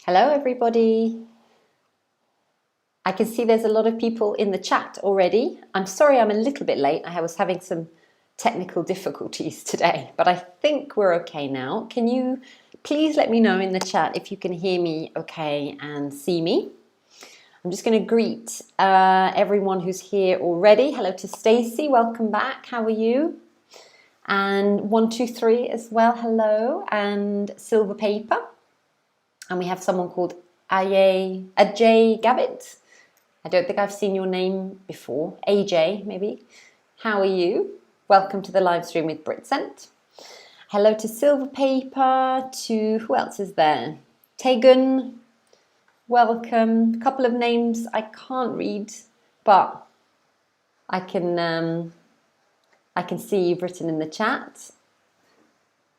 Hello, everybody. I can see there's a lot of people in the chat already. I'm sorry I'm a little bit late. I was having some technical difficulties today, but I think we're okay now. Can you please let me know in the chat if you can hear me okay and see me? I'm just going to greet everyone who's here already. Hello to Stacy, welcome back. How are you? And 123 as well, hello. And Silver Paper. And we have someone called Ajay Gavitt. I don't think I've seen your name before. AJ, maybe. How are you? Welcome to the live stream with Britcent. Hello to Silver Paper, to who else is there? Tegan, welcome. A couple of names I can't read, but I can see you've written in the chat.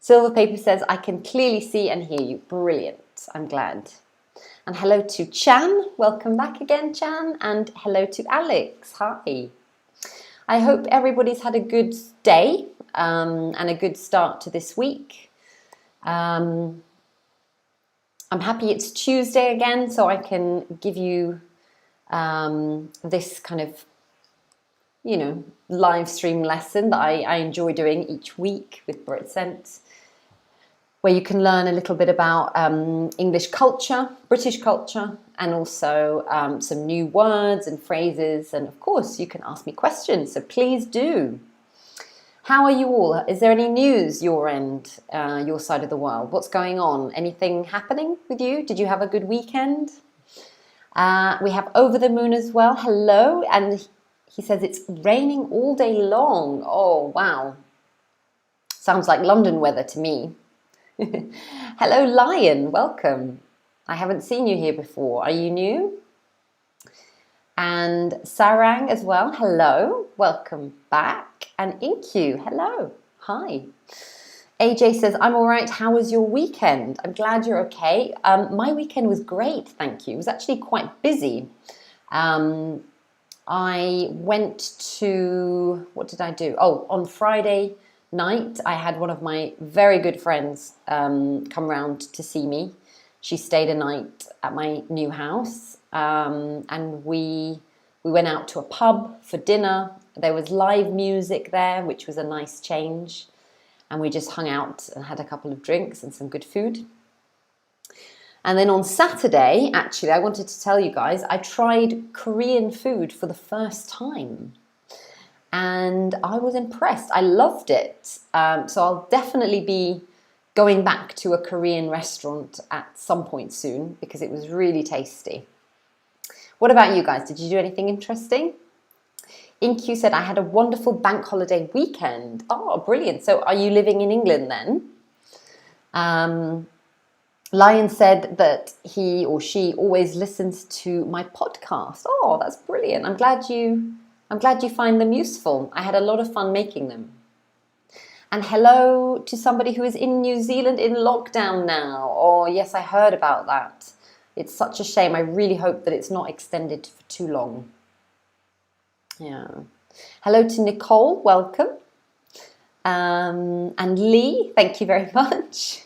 Silver Paper says, I can clearly see and hear you. Brilliant. I'm glad. And hello to Chan. Welcome back again, Chan. And hello to Alex. Hi. I hope everybody's had a good day and a good start to this week. I'm happy it's Tuesday again, so I can give you this kind of, live stream lesson that I enjoy doing each week with Britcent, where you can learn a little bit about English culture, British culture, and also some new words and phrases. And of course, you can ask me questions, so please do. How are you all? Is there any news your end, your side of the world? What's going on? Anything happening with you? Did you have a good weekend? We have Over the Moon as well. Hello. And he says it's raining all day long. Oh, wow. Sounds like London weather to me. Hello, Lion. Welcome. I haven't seen you here before. Are you new? And Sarang as well. Hello. Welcome back. And Inkyu. Hello. Hi. AJ says, I'm all right. How was your weekend? I'm glad you're okay. My weekend was great. Thank you. It was actually quite busy. I went to, what did I do? Oh, on Friday night, I had one of my very good friends come round to see me. She stayed a night at my new house, and we went out to a pub for dinner. There was live music there, which was a nice change, and we just hung out and had a couple of drinks and some good food. And then on Saturday, actually, I wanted to tell you guys, I tried Korean food for the first time. And I was impressed. I loved it. So I'll definitely be going back to a Korean restaurant at some point soon because it was really tasty. What about you guys? Did you do anything interesting? Inkyu said, I had a wonderful bank holiday weekend. Oh, brilliant. So are you living in England then? Lion said that he or she always listens to my podcast. Oh, that's brilliant. I'm glad you find them useful. I had a lot of fun making them. And hello to somebody who is in New Zealand in lockdown now. Oh, yes, I heard about that. It's such a shame. I really hope that it's not extended for too long. Yeah. Hello to Nicole. Welcome. And Lee, thank you very much.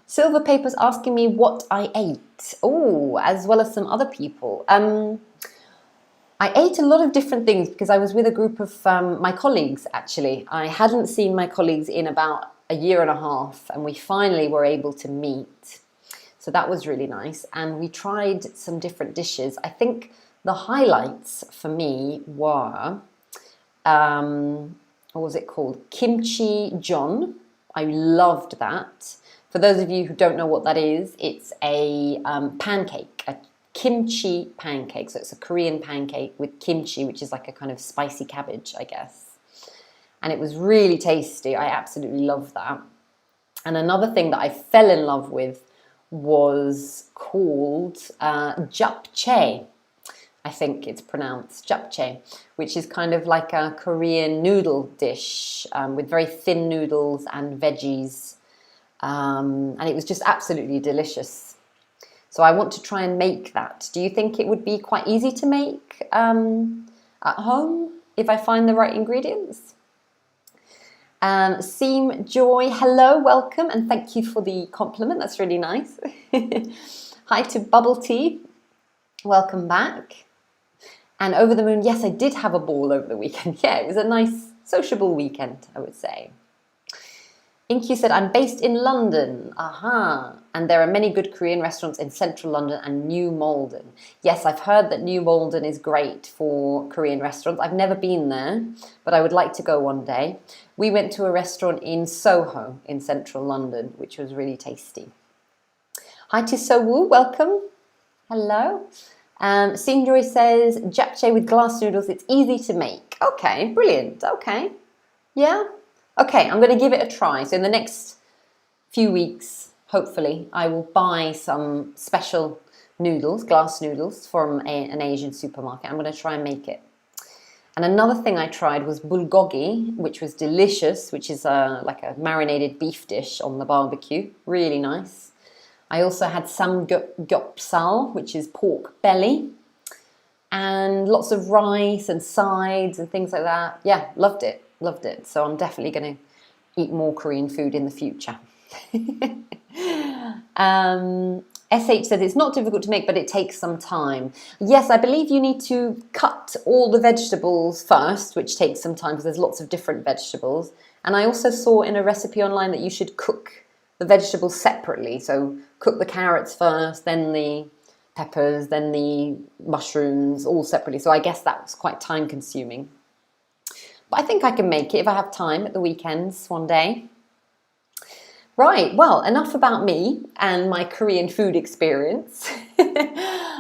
Silver Paper's asking me what I ate. Oh, as well as some other people. I ate a lot of different things because I was with a group of my colleagues, actually. I hadn't seen my colleagues in about a year and a half, and we finally were able to meet. So that was really nice. And we tried some different dishes. I think the highlights for me were, what was it called? Kimchi John. I loved that. For those of you who don't know what that is, it's a pancake, a kimchi pancake. So it's a Korean pancake with kimchi, which is like a kind of spicy cabbage, I guess. And it was really tasty. I absolutely love that. And another thing that I fell in love with was called japchae. I think it's pronounced japchae, which is kind of like a Korean noodle dish with very thin noodles and veggies. And it was just absolutely delicious. So I want to try and make that. Do you think it would be quite easy to make at home if I find the right ingredients? Seem Joy, hello, welcome, and thank you for the compliment. That's really nice. Hi to Bubble Tea, welcome back. And Over the Moon, yes, I did have a ball over the weekend. Yeah, it was a nice sociable weekend, I would say. Inky said, I'm based in London. Aha. And there are many good Korean restaurants in central London and New Malden. Yes, I've heard that New Malden is great for Korean restaurants. I've never been there, but I would like to go one day. We went to a restaurant in Soho in central London, which was really tasty. Hi to Sowoo, welcome. Hello. Joy says, japchae with glass noodles, it's easy to make. Okay, brilliant. Okay. Yeah. Okay, I'm going to give it a try. So in the next few weeks, hopefully, I will buy some special noodles, glass noodles, from an Asian supermarket. I'm going to try and make it. And another thing I tried was bulgogi, which was delicious, which is like a marinated beef dish on the barbecue. Really nice. I also had samgyeopsal, which is pork belly, and lots of rice and sides and things like that. Yeah, loved it. Loved it. So I'm definitely going to eat more Korean food in the future. SH said it's not difficult to make, but it takes some time. Yes, I believe you need to cut all the vegetables first, which takes some time because there's lots of different vegetables. And I also saw in a recipe online that you should cook the vegetables separately. So cook the carrots first, then the peppers, then the mushrooms, all separately. So I guess that was quite time consuming. But I think I can make it if I have time at the weekends one day. Right, well, enough about me and my Korean food experience,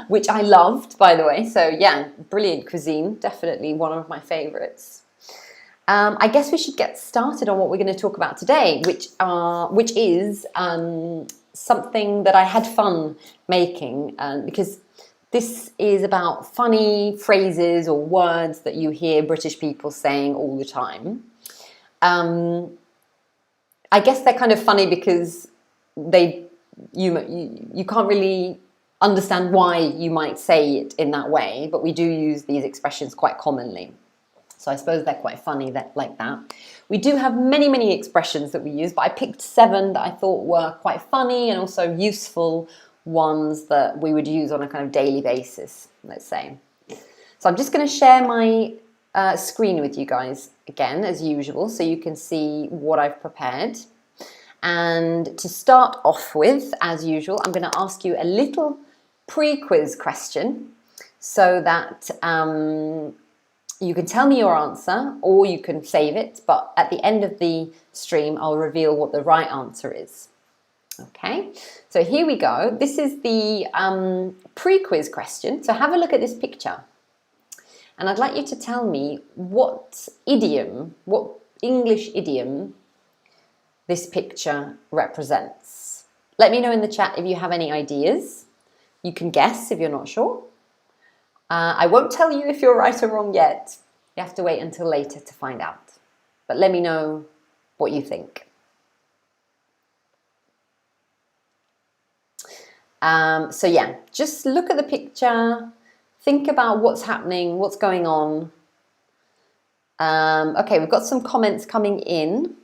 which I loved, by the way. So yeah, brilliant cuisine, definitely one of my favorites. I guess we should get started on what we're going to talk about today, which is something that I had fun making, because this is about funny phrases or words that you hear British people saying all the time. I guess they're kind of funny because you can't really understand why you might say it in that way, but we do use these expressions quite commonly. So I suppose they're quite funny like that. We do have many, many expressions that we use, but I picked 7 that I thought were quite funny and also useful ones that we would use on a kind of daily basis, let's say. So I'm just going to share my screen with you guys again, as usual, so you can see what I've prepared. And to start off with, as usual, I'm going to ask you a little pre-quiz question so that you can tell me your answer or you can save it, but at the end of the stream, I'll reveal what the right answer is. Okay, so here we go. This is the pre-quiz question. So have a look at this picture. And I'd like you to tell me what English idiom this picture represents. Let me know in the chat if you have any ideas. You can guess if you're not sure. I won't tell you if you're right or wrong yet. You have to wait until later to find out. But let me know what you think. So yeah, just look at the picture, think about what's happening, what's going on. Okay, we've got some comments coming in.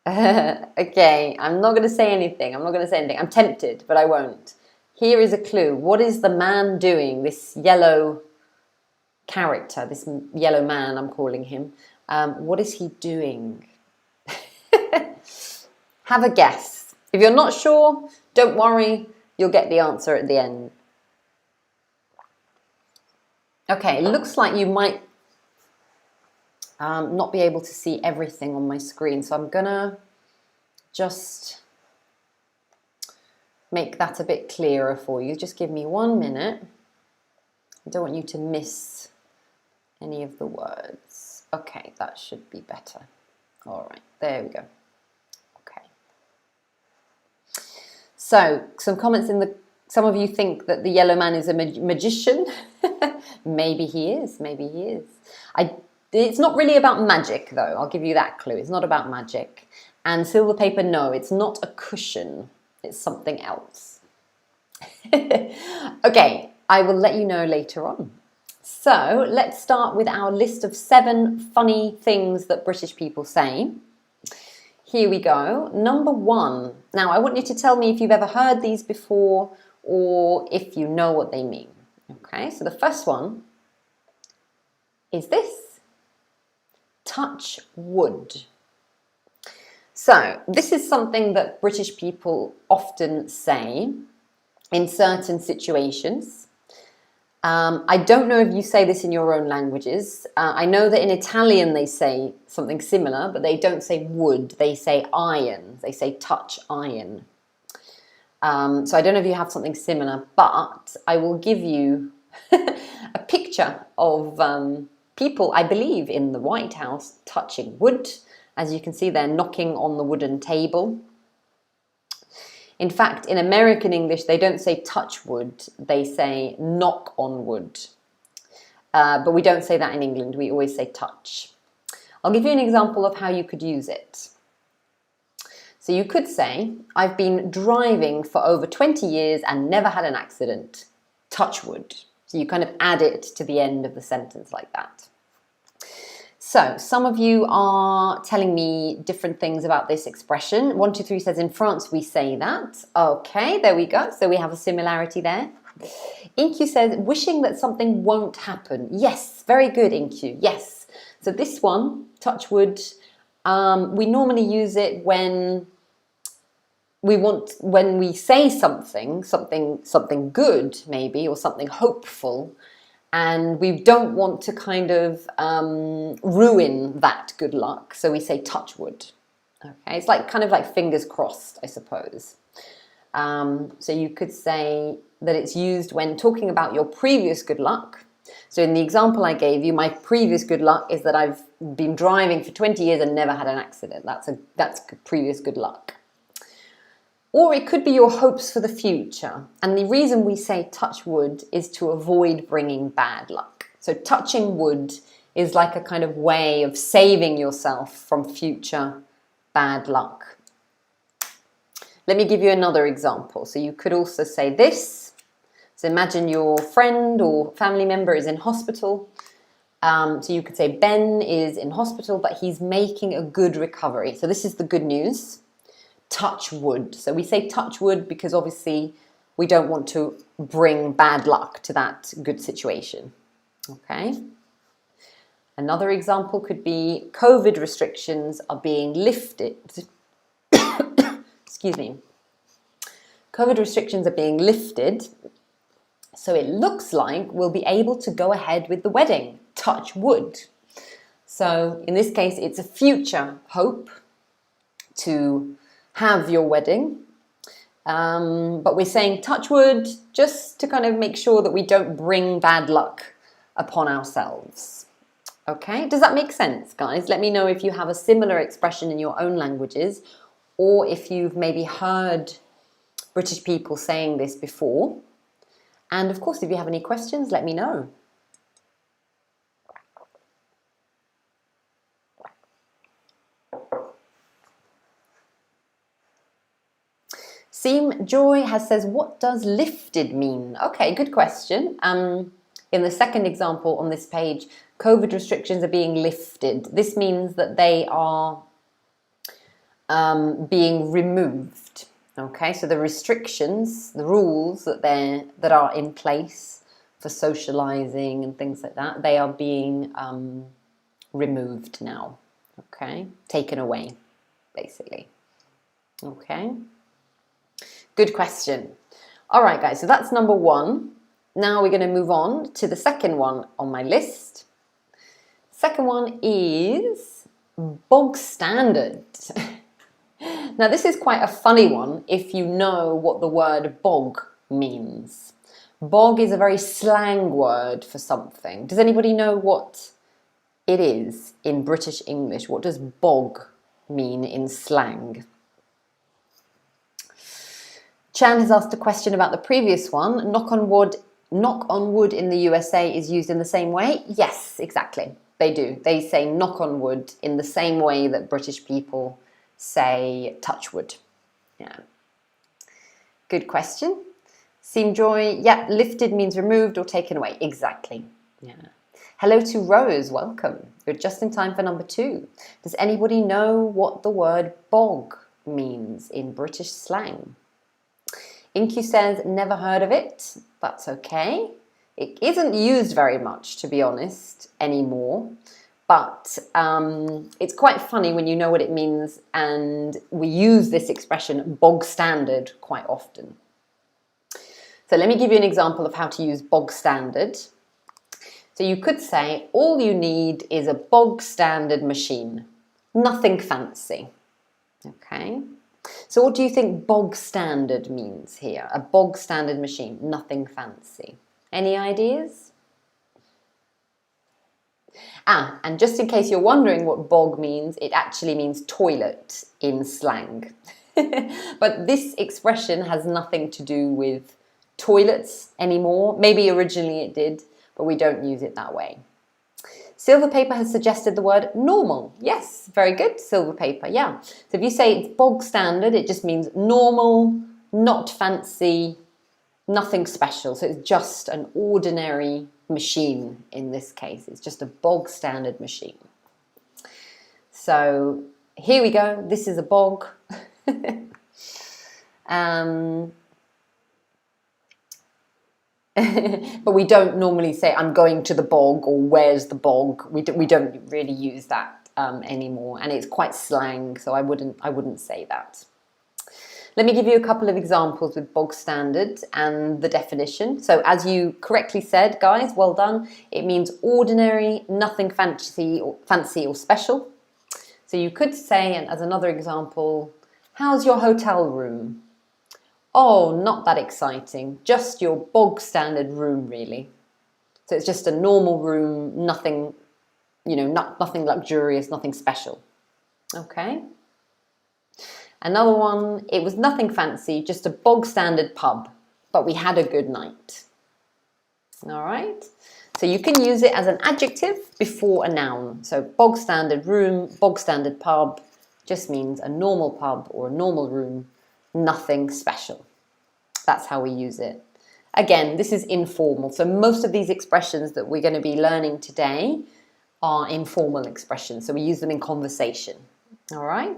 Okay, I'm not going to say anything. I'm tempted, but I won't. Here is a clue. What is the man doing? This yellow character, this yellow man, I'm calling him. What is he doing? Have a guess. If you're not sure, don't worry, you'll get the answer at the end. Okay, it looks like you might not be able to see everything on my screen, so I'm gonna just make that a bit clearer for you. Just give me 1 minute. I don't want you to miss any of the words. Okay, that should be better. All right, there we go. So, some comments some of you think that the yellow man is a magician. Maybe he is, maybe he is. It's not really about magic though, I'll give you that clue. It's not about magic. And silver paper, no, it's not a cushion. It's something else. Okay, I will let you know later on. So let's start with our list of 7 funny things that British people say. Here we go. Number 1. Now, I want you to tell me if you've ever heard these before or if you know what they mean. Okay, so the first one is this. Touch wood. So this is something that British people often say in certain situations. I don't know if you say this in your own languages. I know that in Italian they say something similar, but they don't say wood, they say iron. They say touch iron. So I don't know if you have something similar, but I will give you a picture of people, I believe, in the White House touching wood. As you can see, they're knocking on the wooden table. In fact, in American English, they don't say touch wood, they say knock on wood. But we don't say that in England, we always say touch. I'll give you an example of how you could use it. So you could say, I've been driving for over 20 years and never had an accident. Touch wood. So you kind of add it to the end of the sentence like that. So some of you are telling me different things about this expression. 123 says in France we say that. Okay, there we go. So we have a similarity there. Inkyu says wishing that something won't happen. Yes, very good, Inkyu. Yes. So this one, touch wood, we normally use it when we say something good maybe, or something hopeful, and we don't want to kind of ruin that good luck, so we say touch wood. Okay, it's like kind of like fingers crossed, I suppose. So you could say that it's used when talking about your previous good luck. So in the example I gave you, my previous good luck is that I've been driving for 20 years and never had an accident. That's previous good luck. Or it could be your hopes for the future. And the reason we say touch wood is to avoid bringing bad luck. So touching wood is like a kind of way of saving yourself from future bad luck. Let me give you another example. So you could also say this. So imagine your friend or family member is in hospital. So you could say Ben is in hospital, but he's making a good recovery. So this is the good news. Touch wood. So we say touch wood because obviously we don't want to bring bad luck to that good situation. Okay. Another example could be COVID restrictions are being lifted. Excuse me. COVID restrictions are being lifted, so it looks like we'll be able to go ahead with the wedding. Touch wood. So in this case, it's a future hope to have your wedding, but we're saying touch wood just to kind of make sure that we don't bring bad luck upon ourselves. Okay, does that make sense, guys? Let me know if you have a similar expression in your own languages, or if you've maybe heard British people saying this before. And of course, if you have any questions, let me know. Seem Joy says, what does lifted mean? Okay, good question. In the second example on this page, COVID restrictions are being lifted. This means that they are being removed. Okay, so the restrictions, the rules that are in place for socializing and things like that, they are being removed now. Okay, taken away, basically. Okay. Good question. All right, guys, so that's number 1. Now we're going to move on to the second one on my list. Second one is bog standard. Now, this is quite a funny one if you know what the word bog means. Bog is a very slang word for something. Does anybody know what it is in British English? What does bog mean in slang? Chan has asked a question about the previous one. Knock on wood in the USA is used in the same way? Yes, exactly. They do. They say knock on wood in the same way that British people say touch wood. Yeah. Good question. Seem Joy, yeah, lifted means removed or taken away. Exactly. Yeah. Hello to Rose, welcome. You're just in time for number 2. Does anybody know what the word bog means in British slang? Inky says, never heard of it. That's okay. It isn't used very much, to be honest, anymore. But it's quite funny when you know what it means, and we use this expression bog standard quite often. So let me give you an example of how to use bog standard. So you could say, all you need is a bog standard machine. Nothing fancy. Okay. So what do you think bog standard means here? A bog standard machine, nothing fancy. Any ideas? And just in case you're wondering what bog means, it actually means toilet in slang. But this expression has nothing to do with toilets anymore. Maybe originally it did, but we don't use it that way. Silver Paper has suggested the word normal. Yes, very good, Silver Paper, yeah. So if you say it's bog standard, it just means normal, not fancy, nothing special. So it's just an ordinary machine in this case. It's just a bog standard machine. So here we go. This is a bog. But we don't normally say I'm going to the bog or where's the bog. We don't really use that anymore, and it's quite slang, so I wouldn't say that. Let me give you a couple of examples with bog standard and the definition. So as you correctly said, guys, well done. It means ordinary, nothing fancy or special. So you could say, and as another example, how's your hotel room? Oh, not that exciting. Just your bog standard room, really. So it's just a normal room, nothing, nothing luxurious, nothing special. Okay. Another one, it was nothing fancy, just a bog standard pub, but we had a good night. All right. So you can use it as an adjective before a noun. So bog standard room, bog standard pub just means a normal pub or a normal room. Nothing special. That's how we use it. Again, this is informal. So most of these expressions that we're going to be learning today are informal expressions. So we use them in conversation. All right.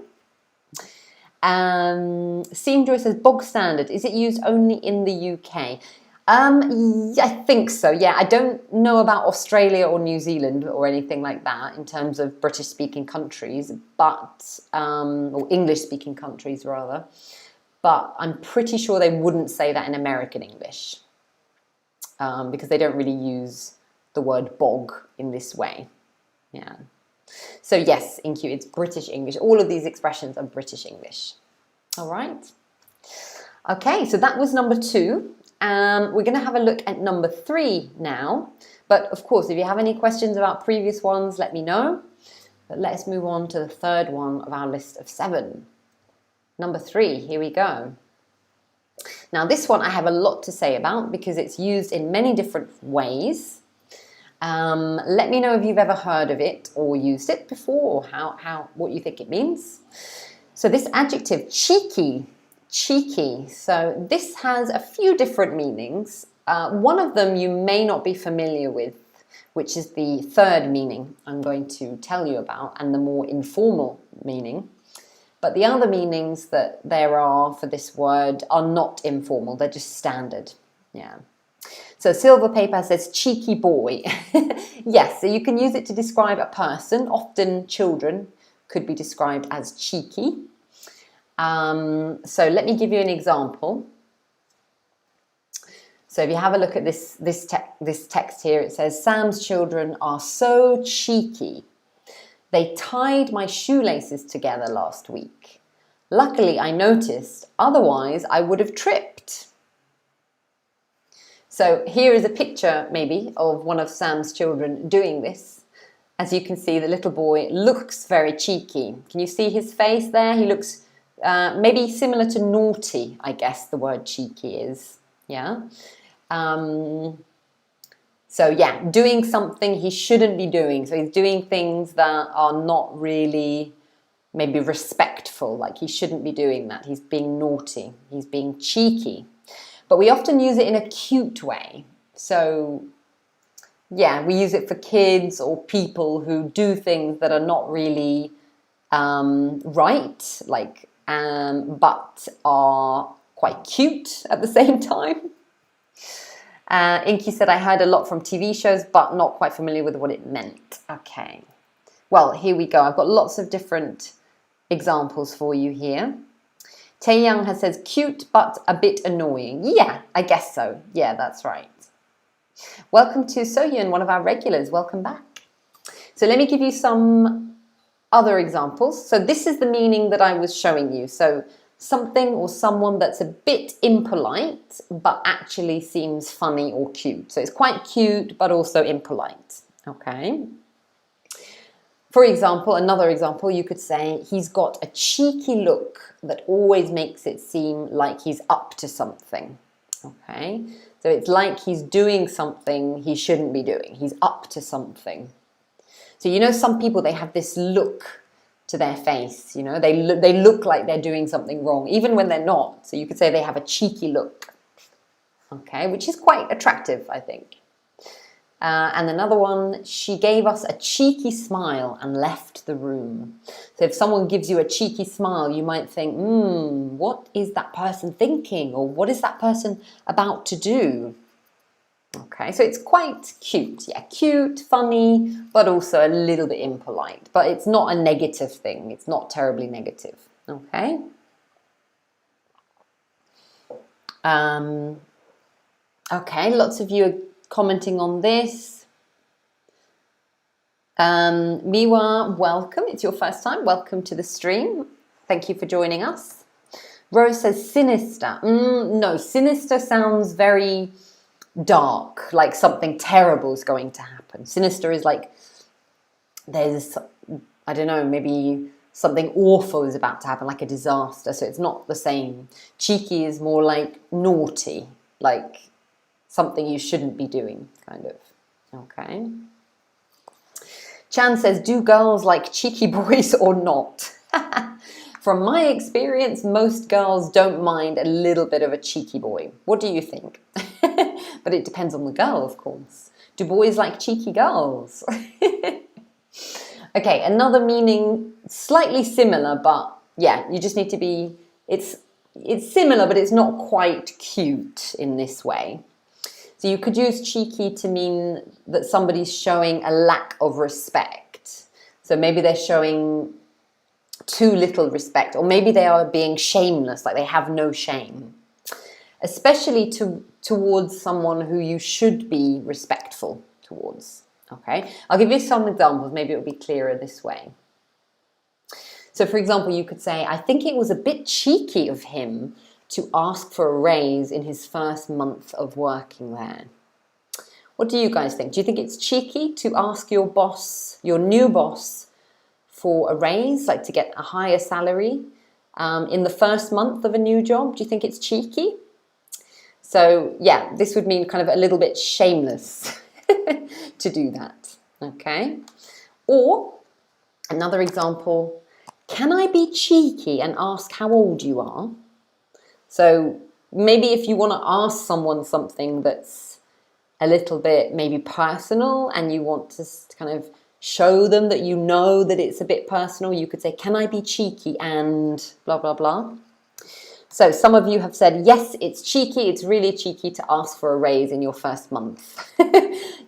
Seam Joy says bog standard. Is it used only in the UK? I think so. Yeah, I don't know about Australia or New Zealand or anything like that in terms of British-speaking countries, but or English-speaking countries rather. But I'm pretty sure they wouldn't say that in American English because they don't really use the word bog in this way. Yeah. So yes, InQ, it's British English. All of these expressions are British English. All right. Okay, so that was number 2. We're going to have a look at number 3 now. But of course, if you have any questions about previous ones, let me know. But let's move on to the third one of our list of 7. Number 3, here we go. Now this one I have a lot to say about because it's used in many different ways. Let me know if you've ever heard of it or used it before, or what you think it means. So this adjective, cheeky. So this has a few different meanings. One of them you may not be familiar with, which is the third meaning I'm going to tell you about, and the more informal meaning. But the other meanings that there are for this word are not informal, they're just standard. Yeah. So Silver Paper says cheeky boy. Yes, so you can use it to describe a person. Often children could be described as cheeky. So let me give you an example. So if you have a look at this text here, it says, Sam's children are so cheeky. They tied my shoelaces together last week. Luckily, I noticed, otherwise I would have tripped. So here is a picture, maybe, of one of Sam's children doing this. As you can see, the little boy looks very cheeky. Can you see his face there? He looks maybe similar to naughty, I guess the word cheeky is. Yeah. So yeah, doing something he shouldn't be doing. So he's doing things that are not really maybe respectful, like he shouldn't be doing that. He's being naughty, he's being cheeky. But we often use it in a cute way. So Yeah, we use it for kids or people who do things that are not really right, like, but are quite cute at the same time. Inky said, I heard a lot from TV shows, but not quite familiar with what it meant. Okay. Well, here we go. I've got lots of different examples for you here. Tae Young has says, cute, but a bit annoying. Yeah, I guess so. Yeah, that's right. Welcome to Sohyun, one of our regulars. Welcome back. So let me give you some other examples. So this is the meaning that I was showing you. So something or someone that's a bit impolite, but actually seems funny or cute. So it's quite cute, but also impolite. Okay. For example, another example, you could say, he's got a cheeky look that always makes it seem like he's up to something. Okay. So it's like he's doing something he shouldn't be doing. He's up to something. So, you know, some people, they have this look to their face, you know, they look like they're doing something wrong, even when they're not. So you could say they have a cheeky look, okay, which is quite attractive, I think. And another one, she gave us a cheeky smile and left the room. So if someone gives you a cheeky smile, you might think, what is that person thinking? Or what is that person about to do? Okay, so it's quite cute. Yeah, cute, funny, but also a little bit impolite. But it's not a negative thing. It's not terribly negative. Okay. Okay, lots of you are commenting on this. Miwa, welcome. It's your first time. Welcome to the stream. Thank you for joining us. Rose says sinister. No, sinister sounds very dark, like something terrible is going to happen. Sinister is like there's, I don't know, maybe something awful is about to happen, like a disaster. So it's not the same. Cheeky is more like naughty, like something you shouldn't be doing, kind of. Okay. Chan says, do girls like cheeky boys or not? From my experience, most girls don't mind a little bit of a cheeky boy. What do you think? But it depends on the girl, of course. Do boys like cheeky girls? Okay, another meaning, slightly similar, but yeah, you just need to be, it's similar, but it's not quite cute in this way. So you could use cheeky to mean that somebody's showing a lack of respect. So maybe they're showing too little respect, or maybe they are being shameless, like they have no shame. Especially towards someone who you should be respectful towards. Okay, I'll give you some examples. Maybe it'll be clearer this way. So for example, you could say, I think it was a bit cheeky of him to ask for a raise in his first month of working there. What do you guys think? Do you think it's cheeky to ask your boss, your new boss, for a raise, like to get a higher salary in the first month of a new job? Do you think it's cheeky? So yeah, this would mean kind of a little bit shameless to do that, okay? Or another example, can I be cheeky and ask how old you are? So maybe if you want to ask someone something that's a little bit maybe personal and you want to kind of show them that you know that it's a bit personal, you could say, can I be cheeky and blah, blah, blah. So some of you have said, yes, it's cheeky. It's really cheeky to ask for a raise in your first month.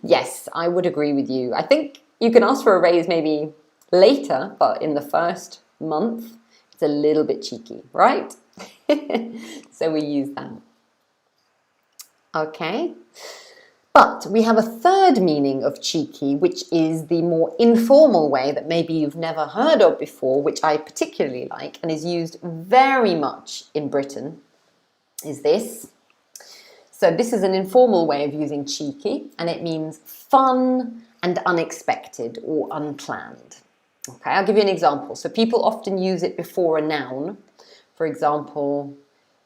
Yes, I would agree with you. I think you can ask for a raise maybe later, but in the first month, it's a little bit cheeky, right? So we use that. Okay. But we have a third meaning of cheeky, which is the more informal way that maybe you've never heard of before, which I particularly like and is used very much in Britain, is this. So this is an informal way of using cheeky, and it means fun and unexpected or unplanned. Okay, I'll give you an example. So people often use it before a noun. For example,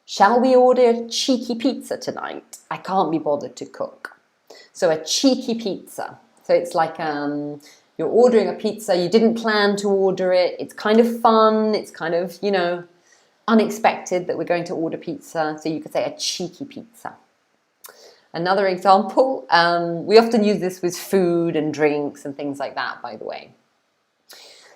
shall we order a cheeky pizza tonight? I can't be bothered to cook. So a cheeky pizza. So it's like you're ordering a pizza, you didn't plan to order it. It's kind of fun. It's kind of, you know, unexpected that we're going to order pizza. So you could say a cheeky pizza. Another example, we often use this with food and drinks and things like that, by the way.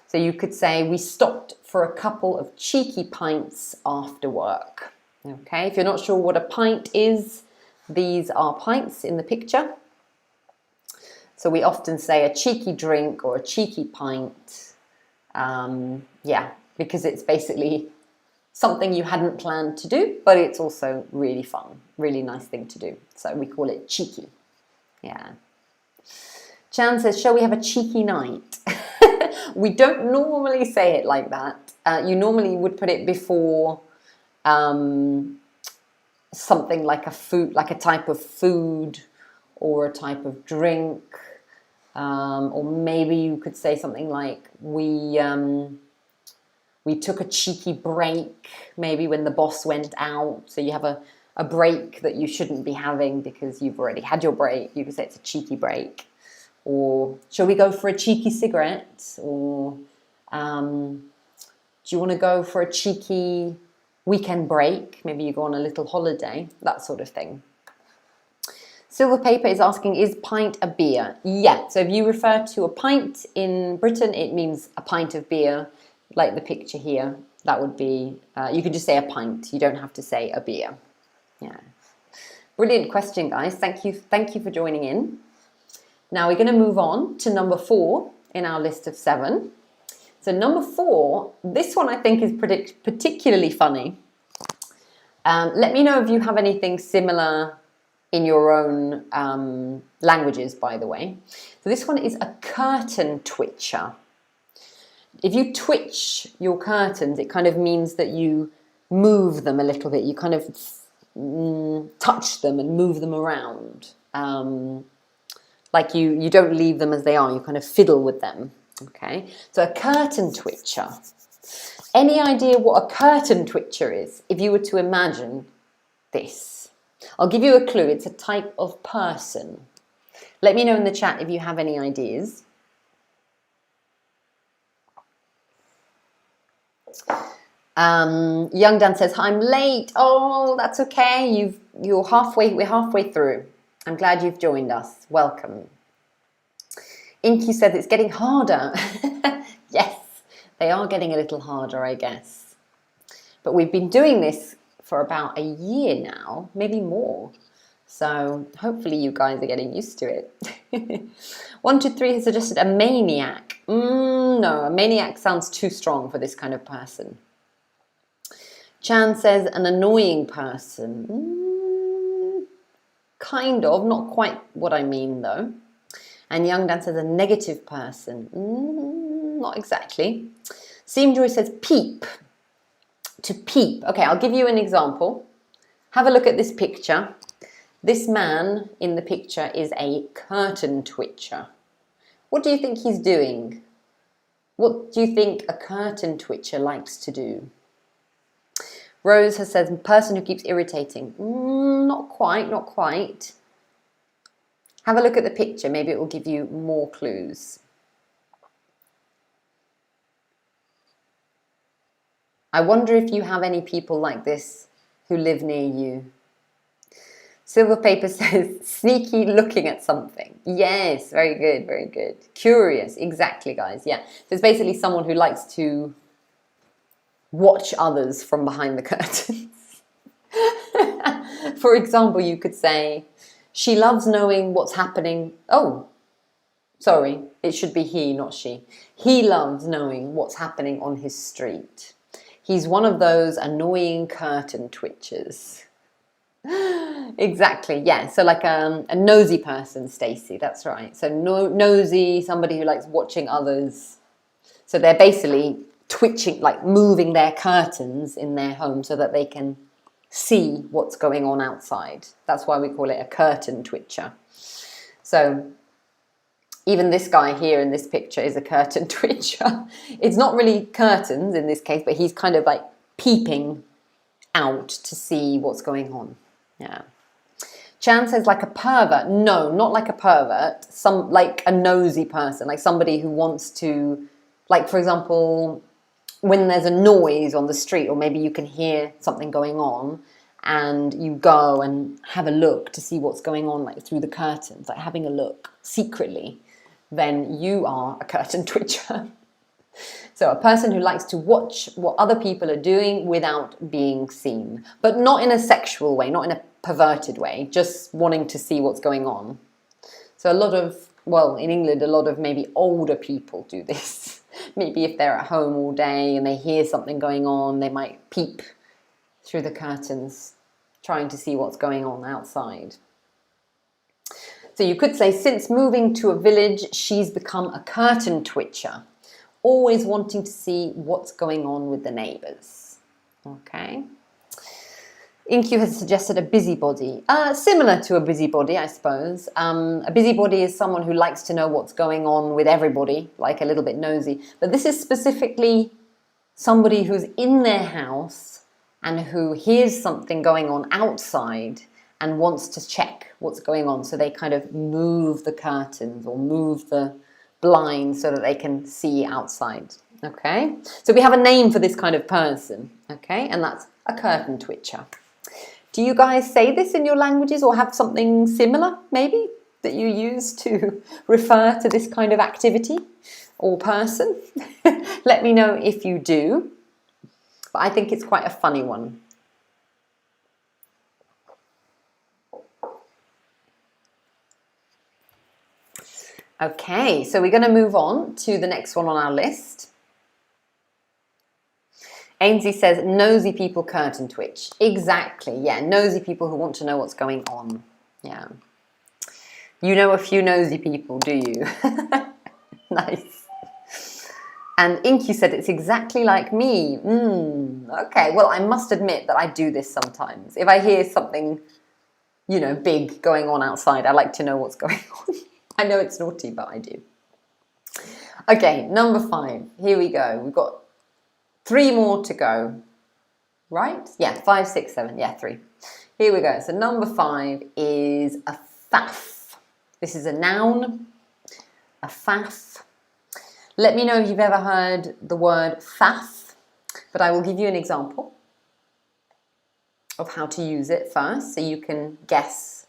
So you could say, we stopped for a couple of cheeky pints after work. Okay, if you're not sure what a pint is, these are pints in the picture. So we often say a cheeky drink or a cheeky pint. Yeah, because it's basically something you hadn't planned to do, but it's also really fun, really nice thing to do. So we call it cheeky. Yeah. Chan says, shall we have a cheeky night? We don't normally say it like that. You normally would put it before something like a food, like a type of food or a type of drink. Or maybe you could say something like, we took a cheeky break, maybe when the boss went out. So you have a break that you shouldn't be having because you've already had your break. You could say it's a cheeky break. Or shall we go for a cheeky cigarette? Or do you want to go for a cheeky weekend break? Maybe you go on a little holiday, that sort of thing. Silver Paper is asking, is pint a beer? Yeah, so if you refer to a pint in Britain, it means a pint of beer, like the picture here. That would be, you could just say a pint. You don't have to say a beer. Yeah. Brilliant question, guys. Thank you for joining in. Now we're going to move on to number 4 in our list of 7. So number 4, this one I think is particularly funny. Let me know if you have anything similar in your own languages, by the way. So this one is a curtain twitcher. If you twitch your curtains, it kind of means that you move them a little bit. You kind of touch them and move them around. Like you don't leave them as they are. You kind of fiddle with them. Okay, so a curtain twitcher. Any idea what a curtain twitcher is? If you were to imagine this. I'll give you a clue. It's a type of person. Let me know in the chat if you have any ideas. Young Dan says, I'm late. Oh, that's okay. We're halfway through. I'm glad you've joined us. Welcome. Inky says it's getting harder. Yes, they are getting a little harder, I guess. But we've been doing this for about a year now, maybe more. So hopefully you guys are getting used to it. 123 has suggested a maniac. No, a maniac sounds too strong for this kind of person. Chan says an annoying person. Kind of, not quite what I mean though. And Young Dan says a negative person. Not exactly. Seamjoy says peep. To peep. Okay, I'll give you an example. Have a look at this picture. This man in the picture is a curtain twitcher. What do you think he's doing? What do you think a curtain twitcher likes to do? Rose has said, person who keeps irritating. Not quite, not quite. Have a look at the picture. Maybe it will give you more clues. I wonder if you have any people like this who live near you. Silver Paper says, sneaky looking at something. Yes, very good, very good. Curious, exactly, guys. Yeah, so it's basically someone who likes to watch others from behind the curtains. For example, you could say, she loves knowing what's happening. Oh, sorry, it should be he, not she. He loves knowing what's happening on his street. He's one of those annoying curtain twitchers. Exactly, yeah. So like a nosy person, Stacey, that's right. So nosy, somebody who likes watching others. So they're basically twitching, like moving their curtains in their home so that they can see what's going on outside. That's why we call it a curtain twitcher. So even this guy here in this picture is a curtain twitcher. It's not really curtains in this case, but he's kind of like peeping out to see what's going on. Yeah. Chan says like a pervert. No, not like a pervert. Some like a nosy person, like somebody who wants to, like for example, when there's a noise on the street, or maybe you can hear something going on, and you go and have a look to see what's going on, like through the curtains, like having a look secretly, then you are a curtain twitcher. So a person who likes to watch what other people are doing without being seen, but not in a sexual way, not in a perverted way, just wanting to see what's going on. So a lot of, well, in England, a lot of maybe older people do this. Maybe if they're at home all day and they hear something going on, they might peep through the curtains, trying to see what's going on outside. So you could say, since moving to a village, she's become a curtain twitcher, always wanting to see what's going on with the neighbours. Okay. Inkyu has suggested a busybody. Similar to a busybody, I suppose. A busybody is someone who likes to know what's going on with everybody, like a little bit nosy. But this is specifically somebody who's in their house and who hears something going on outside and wants to check what's going on. So they kind of move the curtains or move the blinds so that they can see outside. Okay, so we have a name for this kind of person. Okay, and that's a curtain twitcher. Do you guys say this in your languages or have something similar maybe that you use to refer to this kind of activity or person? Let me know if you do. But I think it's quite a funny one. Okay, so we're going to move on to the next one on our list. Ainsley says, nosy people curtain twitch. Exactly, yeah, nosy people who want to know what's going on. Yeah. You know a few nosy people, do you? Nice. And Inky said, it's exactly like me. Okay, well, I must admit that I do this sometimes. If I hear something, you know, big going on outside, I like to know what's going on. I know it's naughty, but I do. Okay, number 5. Here we go. We've got 3 more to go, right? Yeah, 5, 6, 7, yeah, 3. Here we go. So number 5 is a faff. This is a noun, a faff. Let me know if you've ever heard the word faff, but I will give you an example of how to use it first so you can guess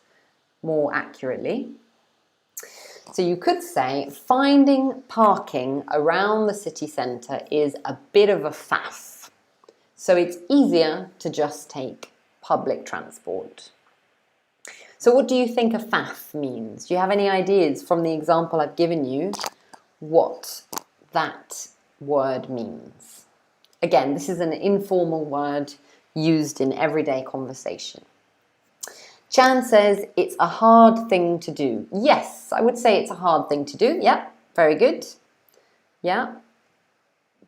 more accurately. So you could say, finding parking around the city centre is a bit of a faff. So it's easier to just take public transport. So what do you think a faff means? Do you have any ideas from the example I've given you what that word means? Again, this is an informal word used in everyday conversation. Chan says it's a hard thing to do. Yes, I would say it's a hard thing to do. Yeah, very good. Yeah.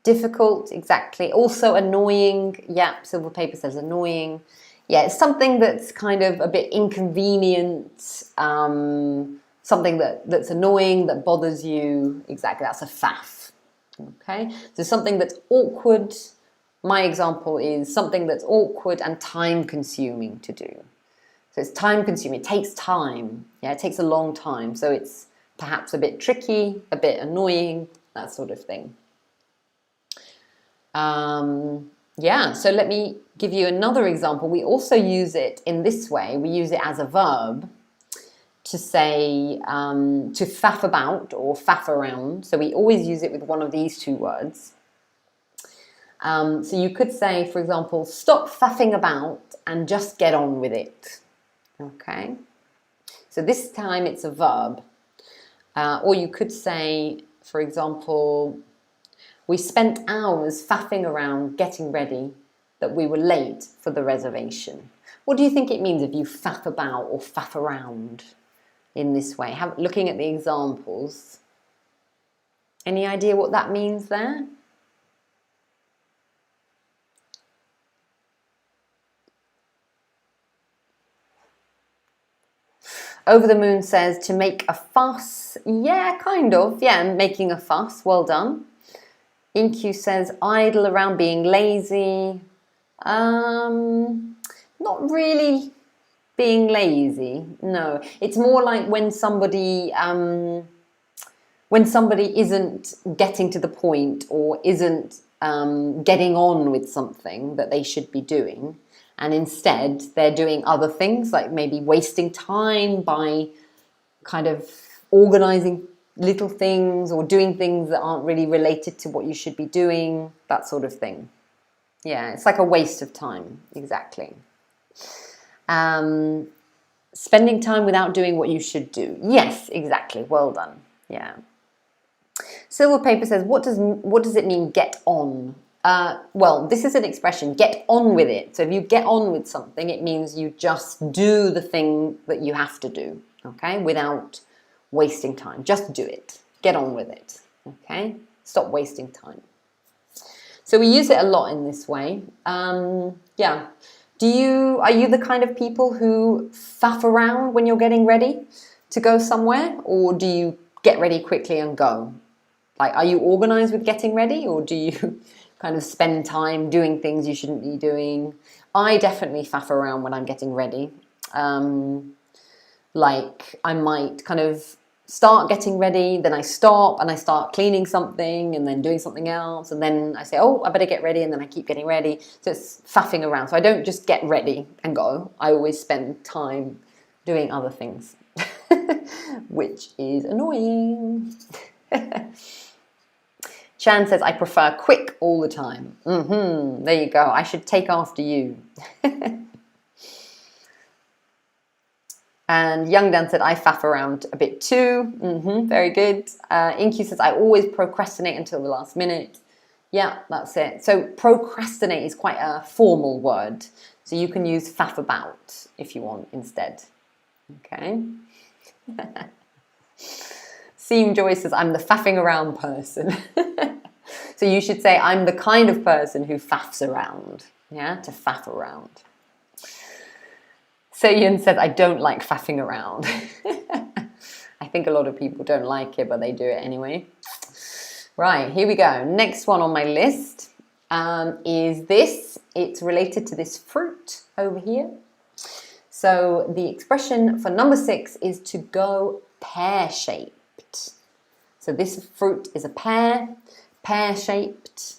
Difficult, exactly. Also annoying. Yeah, Silver Paper says annoying. Yeah, it's something that's kind of a bit inconvenient, something that's annoying, that bothers you. Exactly, that's a faff. Okay, so something that's awkward. My example is something that's awkward and time-consuming to do. So it's time-consuming, it takes time. Yeah, it takes a long time. So it's perhaps a bit tricky, a bit annoying, that sort of thing. Yeah, so let me give you another example. We also use it in this way. We use it as a verb to say, to faff about or faff around. So we always use it with one of these 2 words. So you could say, for example, stop faffing about and just get on with it. Okay, so this time it's a verb. Or you could say, for example, we spent hours faffing around getting ready that we were late for the reservation. What do you think it means if you faff about or faff around in this way? Looking at the examples, any idea what that means there? Over the Moon says to make a fuss. Yeah, kind of. Yeah, making a fuss. Well done. Inkyu says idle around, being lazy. Not really being lazy. No, it's more like when somebody isn't getting to the point or isn't getting on with something that they should be doing. and instead they're doing other things, like maybe wasting time by kind of organizing little things or doing things that aren't really related to what you should be doing, that sort of thing. Yeah, it's like a waste of time, exactly. Spending time without doing what you should do. Yes, exactly, well done, yeah. Silver Paper says, what does it mean, get on? Well, this is an expression, get on with it. So if you get on with something, it means you just do the thing that you have to do, okay, without wasting time. Just do it. Get on with it, okay? Stop wasting time. So we use it a lot in this way. Yeah. Are you the kind of people who faff around when you're getting ready to go somewhere, or do you get ready quickly and go? Like, are you organized with getting ready, or do you kind of spend time doing things you shouldn't be doing? I definitely faff around when I'm getting ready. Like, I might kind of start getting ready, then I stop and I start cleaning something and then doing something else, and then I say, oh, I better get ready, and then I keep getting ready. So it's faffing around. So I don't just get ready and go. I always spend time doing other things, which is annoying. Chan says, I prefer quick all the time. There you go. I should take after you. And Young Dan said, I faff around a bit too. Very good. Inky says, I always procrastinate until the last minute. Yeah, that's it. So procrastinate is quite a formal word. So you can use faff about if you want instead. Okay. Seam Joy says, I'm the faffing around person. So you should say, I'm the kind of person who faffs around. Yeah, to faff around. Seyun says, I don't like faffing around. I think a lot of people don't like it, but they do it anyway. Right, here we go. Next one on my list is this. It's related to this fruit over here. So the expression for number 6 is to go pear-shaped. So this fruit is a pear, pear-shaped.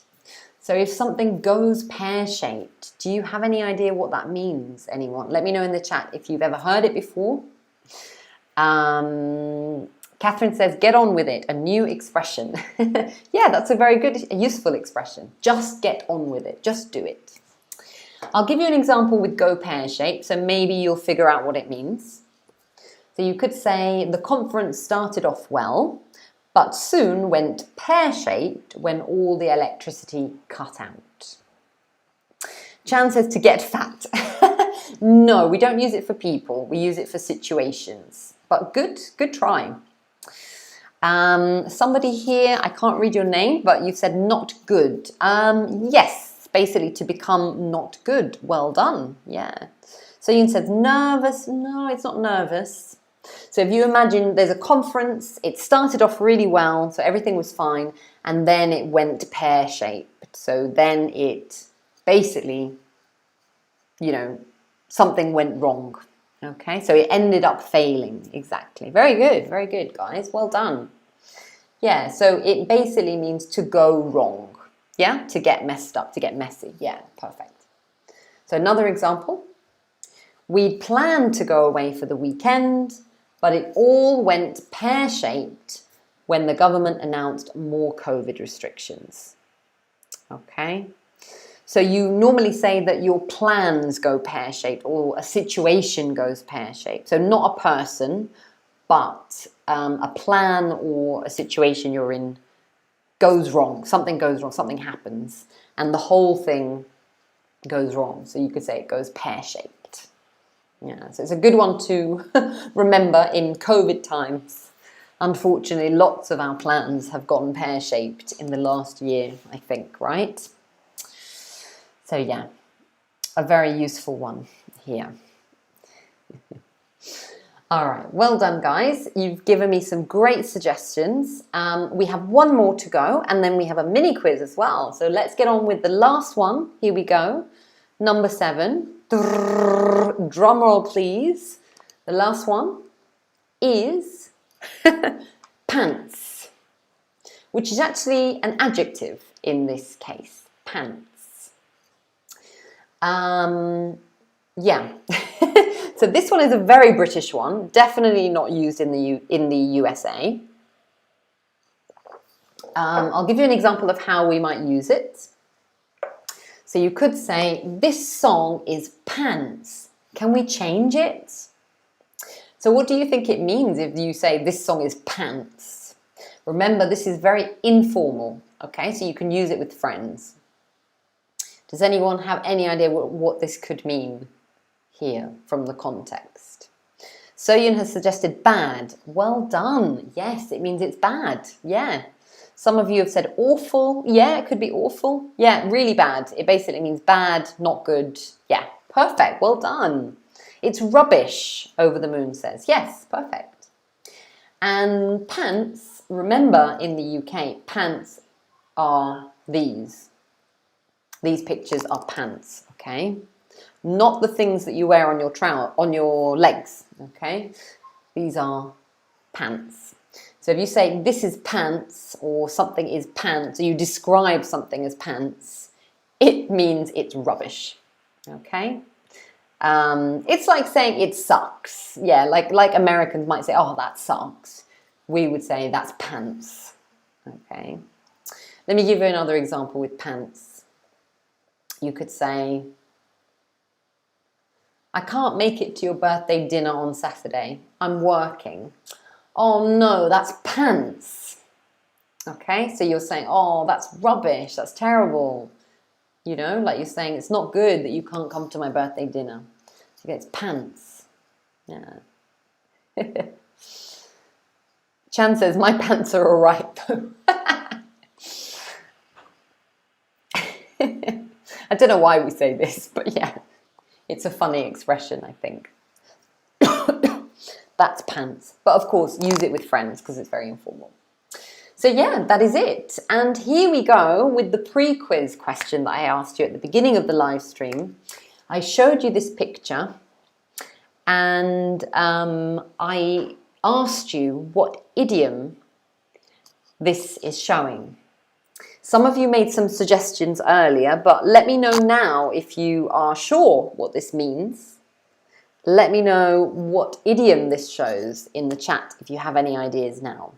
So if something goes pear-shaped, do you have any idea what that means, anyone? Let me know in the chat if you've ever heard it before. Catherine says, get on with it, a new expression. Yeah, that's a very good, useful expression. Just get on with it, just do it. I'll give you an example with go pear-shaped, so maybe you'll figure out what it means. So you could say, the conference started off well, but soon went pear-shaped when all the electricity cut out. Chan says to get fat. No, we don't use it for people. We use it for situations. But good try. Somebody here, I can't read your name, but you said not good. Yes, basically to become not good. Well done, yeah. So you said nervous. No, it's not nervous. So if you imagine there's a conference, it started off really well, so everything was fine, and then it went pear-shaped. So then it basically, you know, something went wrong. Okay, so it ended up failing, exactly. Very good, guys, well done. Yeah, so it basically means to go wrong. Yeah, to get messed up, to get messy. Yeah, perfect. So another example. We'd planned to go away for the weekend, but it all went pear-shaped when the government announced more COVID restrictions. Okay, so you normally say that your plans go pear-shaped or a situation goes pear-shaped. So not a person, but a plan or a situation you're in goes wrong. Something goes wrong, something happens, and the whole thing goes wrong. So you could say it goes pear-shaped. Yeah, so it's a good one to remember in COVID times. Unfortunately, lots of our plans have gotten pear-shaped in the last year, I think, right? So yeah, a very useful one here. All right, well done, guys. You've given me some great suggestions. We have one more to go, and then we have a mini quiz as well. So let's get on with the last one. Here we go. Number 7. Drum roll, please. The last one is pants, which is actually an adjective in this case. Pants. Yeah. So this one is a very British one, definitely not used in the USA. I'll give you an example of how we might use it. So you could say, this song is pants. Can we change it? So what do you think it means if you say this song is pants? Remember, this is very informal, okay? So you can use it with friends. Does anyone have any idea what this could mean here from the context? Soyun has suggested bad. Well done. Yes, it means it's bad. Yeah. Some of you have said awful. Yeah, it could be awful. Yeah, really bad. It basically means bad, not good. Yeah, perfect. Well done. It's rubbish, Over the Moon says. Yes, perfect. And pants, remember in the UK, pants are these. These pictures are pants, okay? Not the things that you wear on your legs, okay? These are pants. So if you say this is pants or something is pants, or you describe something as pants, it means it's rubbish, okay? It's like saying it sucks. Yeah, like Americans might say, oh, that sucks. We would say that's pants, okay? Let me give you another example with pants. You could say, I can't make it to your birthday dinner on Saturday. I'm working. Oh no, that's pants. Okay, so you're saying, oh, that's rubbish, that's terrible. You know, like you're saying, it's not good that you can't come to my birthday dinner. So it's pants. Yeah. Chan says, my pants are all right though. I don't know why we say this, but yeah, it's a funny expression, I think. That's pants. But of course, use it with friends because it's very informal. So yeah, that is it. And here we go with the pre-quiz question that I asked you at the beginning of the live stream. I showed you this picture and I asked you what idiom this is showing. Some of you made some suggestions earlier, but let me know now if you are sure what this means. Let me know what idiom this shows in the chat if you have any ideas now.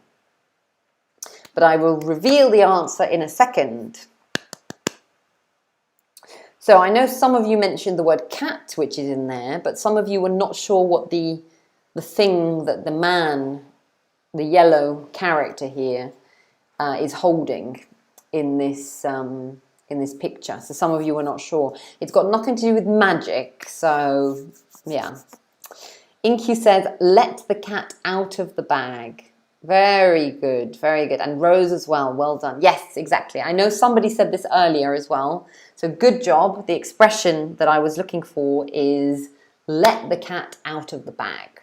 But I will reveal the answer in a second. So I know some of you mentioned the word cat, which is in there, but some of you were not sure what the thing that the man, the yellow character here, is holding in this picture. So some of you were not sure. It's got nothing to do with magic, so yeah. Inky says, let the cat out of the bag. Very good, very good. And Rose as well, well done. Yes, exactly. I know somebody said this earlier as well. So good job. The expression that I was looking for is let the cat out of the bag.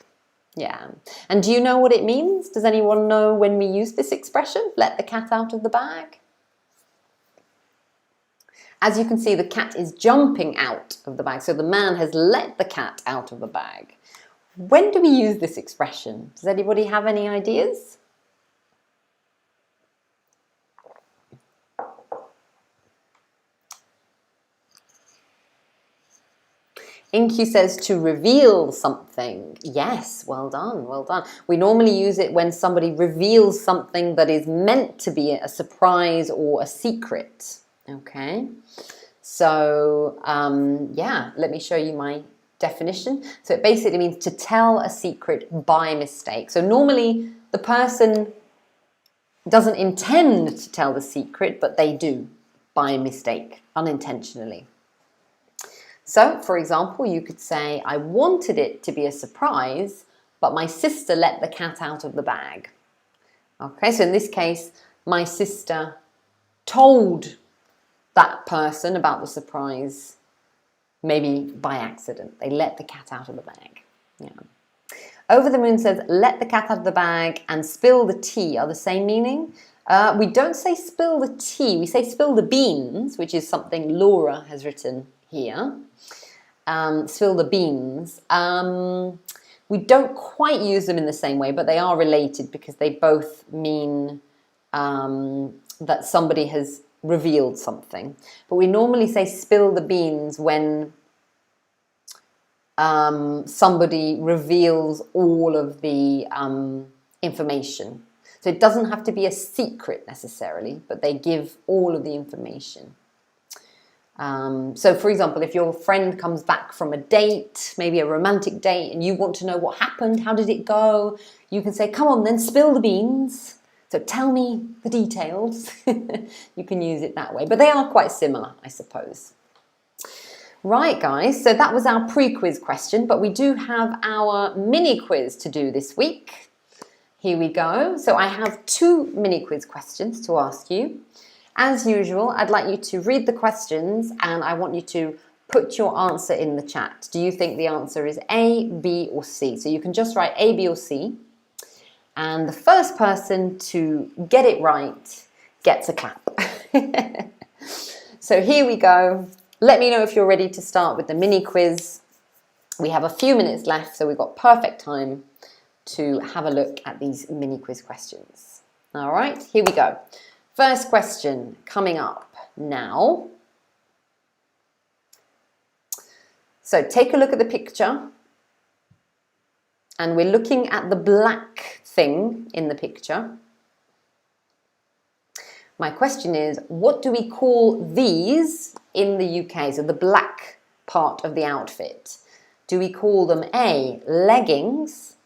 Yeah. And do you know what it means? Does anyone know when we use this expression, let the cat out of the bag? As you can see, the cat is jumping out of the bag. So the man has let the cat out of the bag. When do we use this expression? Does anybody have any ideas? Inky says to reveal something. Yes, well done, well done. We normally use it when somebody reveals something that is meant to be a surprise or a secret. Okay, so yeah, let me show you my definition. So it basically means to tell a secret by mistake. So normally the person doesn't intend to tell the secret, but they do by mistake, unintentionally. So, for example, you could say, I wanted it to be a surprise, but my sister let the cat out of the bag. Okay, so in this case, my sister told that person about the surprise, maybe by accident. They let the cat out of the bag. Yeah. Over the Moon says, let the cat out of the bag and spill the tea are the same meaning. We don't say spill the tea, we say spill the beans, which is something Laura has written here. Spill the beans. We don't quite use them in the same way, but they are related because they both mean that somebody has revealed something. But we normally say spill the beans when somebody reveals all of the information. So it doesn't have to be a secret necessarily, but they give all of the information. So for example, if your friend comes back from a date, maybe a romantic date, and you want to know what happened, how did it go, you can say, come on then, spill the beans. So tell me the details. You can use it that way, but they are quite similar, I suppose. Right, guys, so that was our pre-quiz question, but we do have our mini quiz to do this week. Here we go. So I have 2 mini quiz questions to ask you. As usual, I'd like you to read the questions and I want you to put your answer in the chat. Do you think the answer is A, B, or C? So you can just write A, B, or C. And the first person to get it right gets a clap. So here we go. Let me know if you're ready to start with the mini quiz. We have a few minutes left, so we've got perfect time to have a look at these mini quiz questions. All right, here we go. First question coming up now. So take a look at the picture. And we're looking at the black thing in the picture. My question is, what do we call these in the UK? So the black part of the outfit. Do we call them A, leggings,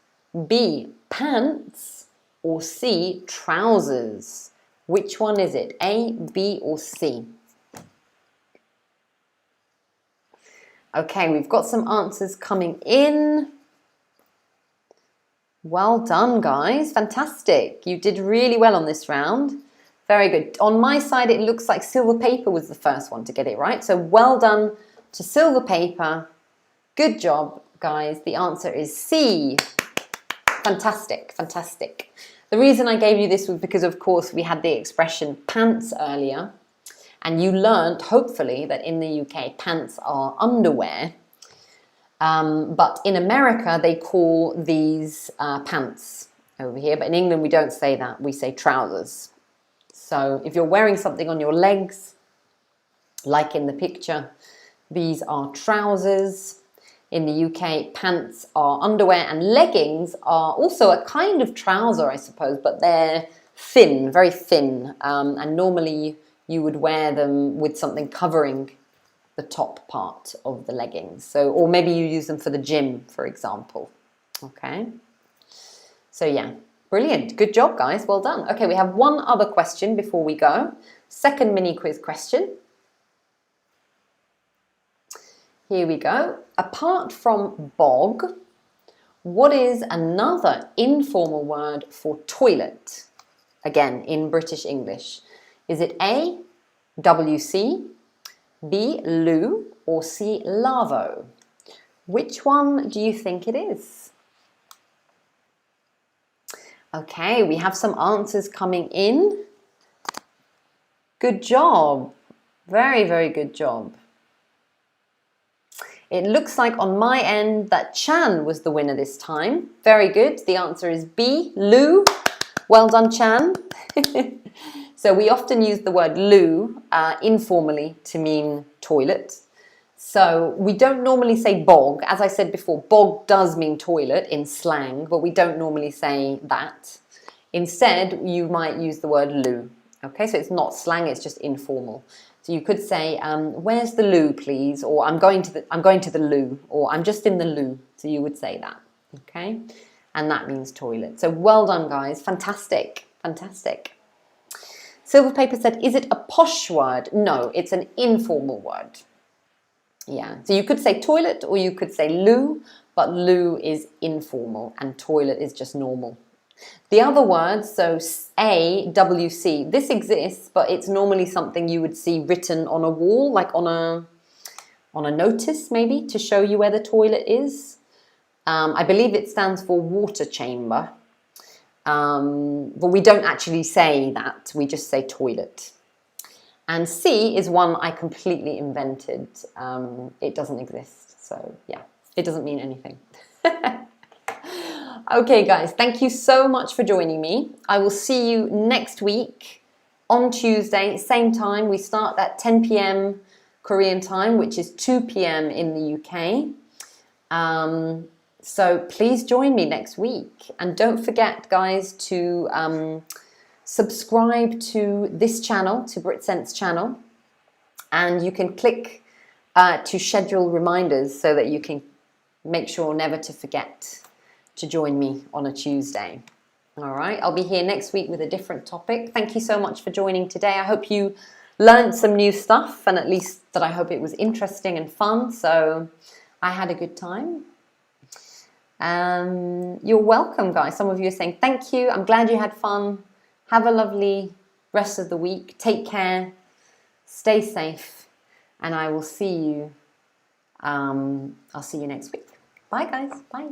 B, pants, or C, trousers? Which one is it? A, B, or C? Okay, we've got some answers coming in. Well done, guys. Fantastic. You did really well on this round. Very good. On my side, it looks like Silver Paper was the first one to get it right. So well done to Silver Paper. Good job, guys. The answer is C. Fantastic, fantastic. The reason I gave you this was because, of course, we had the expression pants earlier. And you learned, hopefully, that in the UK, pants are underwear. But in America, they call these pants over here. But in England, we don't say that. We say trousers. So if you're wearing something on your legs, like in the picture, these are trousers. In the UK, pants are underwear, and leggings are also a kind of trouser, I suppose, but they're thin, very thin. And normally you would wear them with something covering the top part of the leggings. So, or maybe you use them for the gym, for example. Okay. So yeah, brilliant. Good job, guys. Well done. Okay, we have one other question before we go. Second mini quiz question. Here we go. Apart from bog, what is another informal word for toilet? Again, in British English. Is it A, WC, B, loo, or C, lavo? Which one do you think it is? Okay, we have some answers coming in. Good job. Very, very good job. It looks like on my end that Chan was the winner this time. Very good. The answer is B, loo. Well done, Chan. So we often use the word loo informally to mean toilet. So we don't normally say bog. As I said before, bog does mean toilet in slang, but we don't normally say that. Instead, you might use the word loo. Okay, so it's not slang, it's just informal. So you could say, where's the loo, please? Or I'm going to the loo, or I'm just in the loo. So you would say that, okay? And that means toilet. So well done, guys. Fantastic, fantastic. Silver Paper said, is it a posh word? No, it's an informal word. Yeah, so you could say toilet or you could say loo, but loo is informal and toilet is just normal. The other words, so A, WC, this exists, but it's normally something you would see written on a wall, like on a notice maybe, to show you where the toilet is. I believe it stands for water chamber, but we don't actually say that, we just say toilet. And C is one I completely invented. It doesn't exist, so yeah, it doesn't mean anything. Okay, guys, thank you so much for joining me. I will see you next week on Tuesday, same time. We start at 10 p.m. Korean time, which is 2 p.m. in the UK. So please join me next week. And don't forget, guys, to subscribe to this channel, to Britcent's channel. And you can click to schedule reminders so that you can make sure never to forget to join me on a Tuesday. All right, I'll be here next week with a different topic. Thank you so much for joining today. I hope you learned some new stuff, and at least that I hope it was interesting and fun. So I had a good time. You're welcome, guys. Some of you are saying thank you. I'm glad you had fun. Have a lovely rest of the week. Take care. Stay safe. And I will see you. I'll see you next week. Bye, guys. Bye.